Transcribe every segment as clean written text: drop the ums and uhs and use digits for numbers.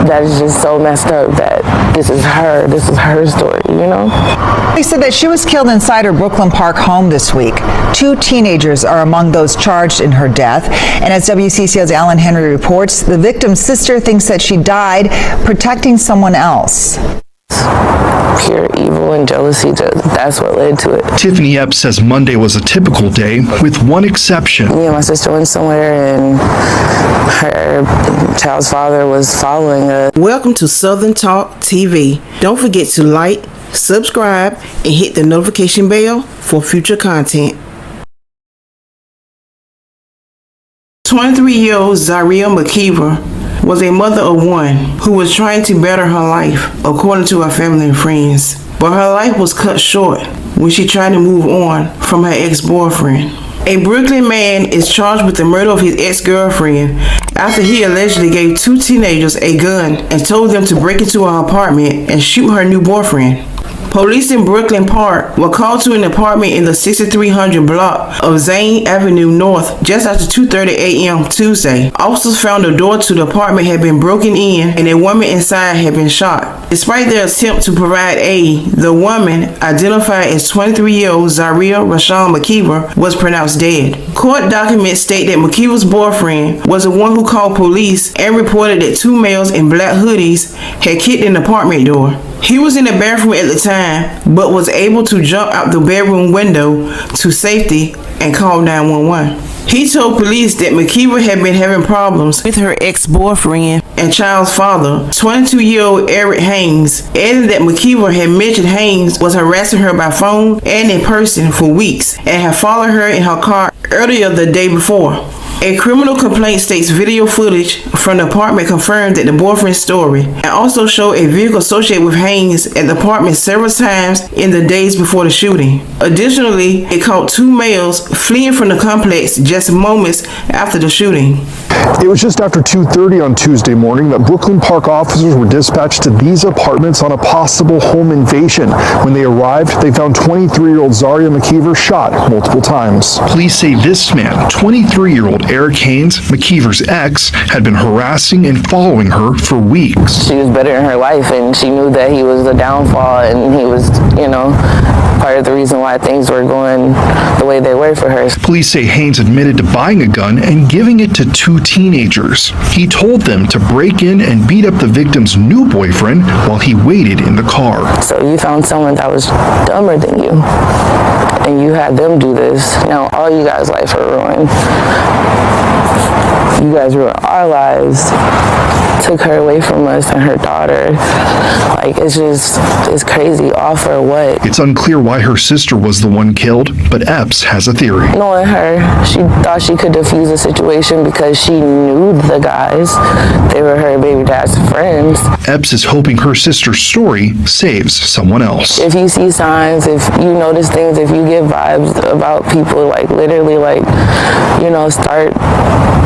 that is just so messed up that this is her story, you know? They said that she was killed inside her Brooklyn Park home this week. 2 teenagers are among those charged in her death. And as WCCO's Alan Henry reports, the victim's sister thinks that she died protecting someone else. Pure evil and jealousy, that's what led to it. Tiffany Epps says Monday was a typical day, with one exception. Me and my sister went somewhere and her child's father was following us. Welcome to Southern Talk TV. Don't forget to like, subscribe, and hit the notification bell for future content. 23-year-old Zaria McKeever was a mother of 1 who was trying to better her life, according to her family and friends. But her life was cut short when she tried to move on from her ex-boyfriend. A Brooklyn man is charged with the murder of his ex-girlfriend after he allegedly gave 2 teenagers a gun and told them to break into her apartment and shoot her new boyfriend. Police in Brooklyn Park were called to an apartment in the 6300 block of Zane Avenue North just after 2:30 a.m. Tuesday. Officers found the door to the apartment had been broken in and a woman inside had been shot. Despite their attempt to provide aid, the woman, identified as 23-year-old Zaria Rashawn McKeever, was pronounced dead. Court documents state that McKeever's boyfriend was the one who called police and reported that 2 males in black hoodies had kicked in the apartment door. He was in the bathroom at the time, but was able to jump out the bedroom window to safety and call 911. He told police that McKeever had been having problems with her ex-boyfriend and child's father, 22-year-old Eric Haynes, adding that McKeever had mentioned Haynes was harassing her by phone and in person for weeks and had followed her in her car earlier the day before. A criminal complaint states video footage from the apartment confirmed that the boyfriend's story and also showed a vehicle associated with Haynes at the apartment several times in the days before the shooting. Additionally, it caught 2 males fleeing from the complex just moments after the shooting. It was just after 2:30 on Tuesday morning that Brooklyn Park officers were dispatched to these apartments on a possible home invasion. When they arrived, they found 23-year-old Zaria McKeever shot multiple times. Police say this man, 23-year-old Eric Haynes, McKeever's ex, had been harassing and following her for weeks. She was better in her life, and she knew that he was the downfall, and he was, part of the reason why things were going the way they were for her. Police say Haynes admitted to buying a gun and giving it to 2 teenagers. He told them to break in and beat up the victim's new boyfriend while he waited in the car. So you found someone that was dumber than you, and you had them do this. Now all you guys' life are ruined. You guys ruined our lives, took her away from us and her daughter. Like, it's crazy. All for what? It's unclear why her sister was the one killed, but Epps has a theory. Knowing her, she thought she could defuse the situation because she knew the guys. They were her baby dad's friends. Epps is hoping her sister's story saves someone else. If you see signs, if you notice things, if you get vibes about people, literally, start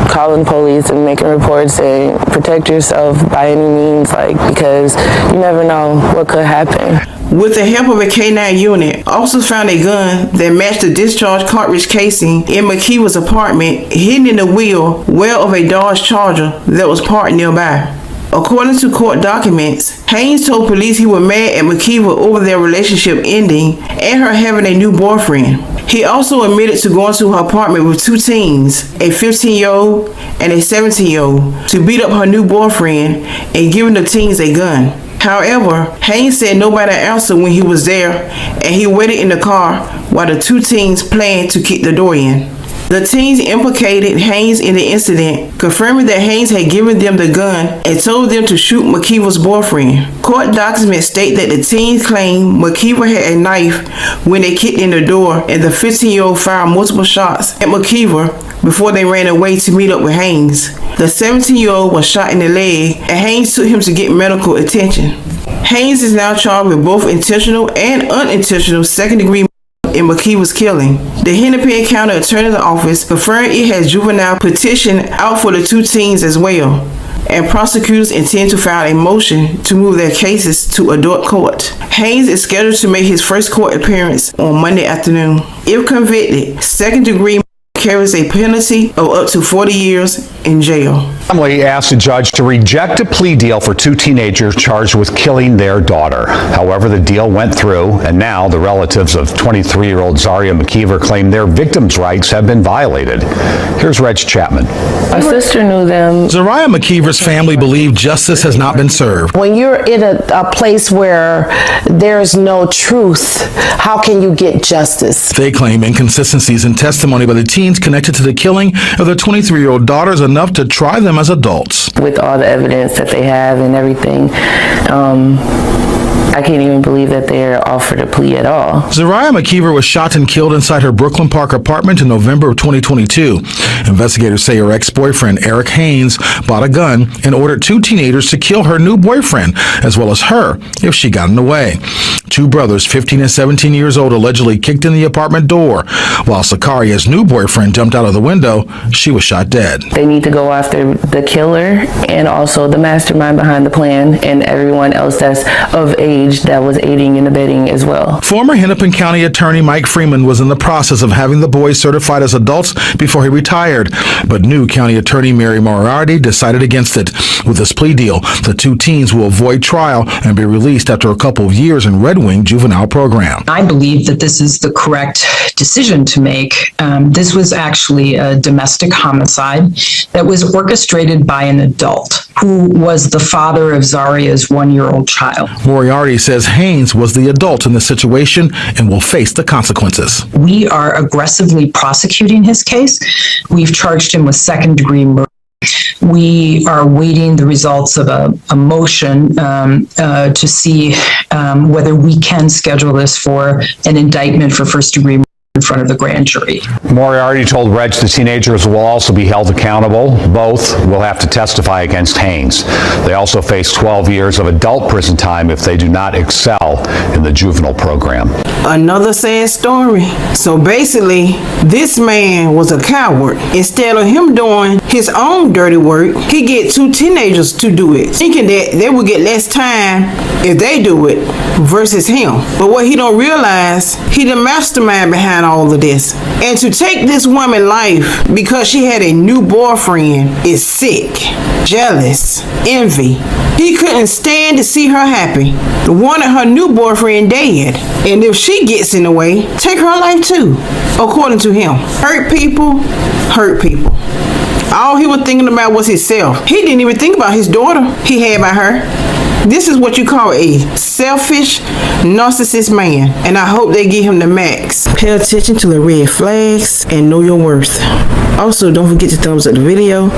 calling police and making reports and protect yourself by any means, because you never know what could happen. With the help of a K-9 unit, officers found a gun that matched the discharge cartridge casing in McKeever's apartment, hidden in the wheel well of a Dodge Charger that was parked nearby. According to court documents, Haynes told police he was mad at McKeever over their relationship ending and her having a new boyfriend. He also admitted to going to her apartment with 2 teens, a 15-year-old and a 17-year-old, to beat up her new boyfriend and giving the teens a gun. However, Haynes said nobody answered when he was there, and he waited in the car while the 2 teens planned to kick the door in. The teens implicated Haynes in the incident, confirming that Haynes had given them the gun and told them to shoot McKeever's boyfriend. Court documents state that the teens claimed McKeever had a knife when they kicked in the door, and the 15-year-old fired multiple shots at McKeever before they ran away to meet up with Haynes. The 17-year-old was shot in the leg, and Haynes took him to get medical attention. Haynes is now charged with both intentional and unintentional second-degree in McKeever's killing. The Hennepin County Attorney's Office confirmed it has juvenile petition out for the 2 teens as well, and prosecutors intend to file a motion to move their cases to adult court. Haynes is scheduled to make his first court appearance on Monday afternoon. If convicted, second degree carries a penalty of up to 40 years in jail. Family asked a judge to reject a plea deal for two teenagers charged with killing their daughter. However, the deal went through, and now the relatives of 23-year-old Zaria McKeever claim their victims' rights have been violated. Here's Reg Chapman. My sister knew them. Zaria McKeever's family believe justice has not been served. When you're in a place where there's no truth, how can you get justice? They claim inconsistencies in testimony by the teens connected to the killing of their 23-year-old daughter is enough to try them as adults. With all the evidence that they have and everything, I can't even believe that they're offered a plea at all. Zaria McKeever was shot and killed inside her Brooklyn Park apartment in November of 2022. Investigators say her ex-boyfriend, Eric Haynes, bought a gun and ordered two teenagers to kill her new boyfriend, as well as her, if she got in the way. Two brothers, 15 and 17 years old, allegedly kicked in the apartment door. While Sakaria's new boyfriend jumped out of the window, she was shot dead. They need to go after the killer and also the mastermind behind the plan and everyone else that's of age that was aiding and abetting as well. Former Hennepin County Attorney Mike Freeman was in the process of having the boys certified as adults before he retired, but new County Attorney Mary Moriarty decided against it. With this plea deal, the two teens will avoid trial and be released after a couple of years in Red Wing Juvenile Program. I believe that this is the correct decision to make. This was actually a domestic homicide that was orchestrated by an adult who was the father of Zaria's one-year-old child. Moriarty says Haynes was the adult in the situation and will face the consequences. We are aggressively prosecuting his case. We've charged him with second-degree murder. We are waiting the results of a motion to see whether we can schedule this for an indictment for first-degree murder in front of the grand jury. Moriarty told Reg the teenagers will also be held accountable. Both will have to testify against Haynes. They also face 12 years of adult prison time if they do not excel in the juvenile program. Another sad story. So basically, this man was a coward. Instead of him doing his own dirty work, he get two teenagers to do it, thinking that they will get less time if they do it versus him. But what he don't realize, he the mastermind behind all of this. And to take this woman's life because she had a new boyfriend is sick, jealous, envy. He couldn't stand to see her happy. Wanted her new boyfriend dead. And if she gets in the way, take her life too, according to him. Hurt people, hurt people. All he was thinking about was himself. He didn't even think about his daughter he had by her. This is what you call a selfish, narcissist man, and I hope they give him the max. Pay attention to the red flags and know your worth. Also, don't forget to thumbs up the video.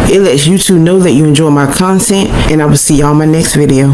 It lets YouTube know that you enjoy my content, and I will see y'all in my next video.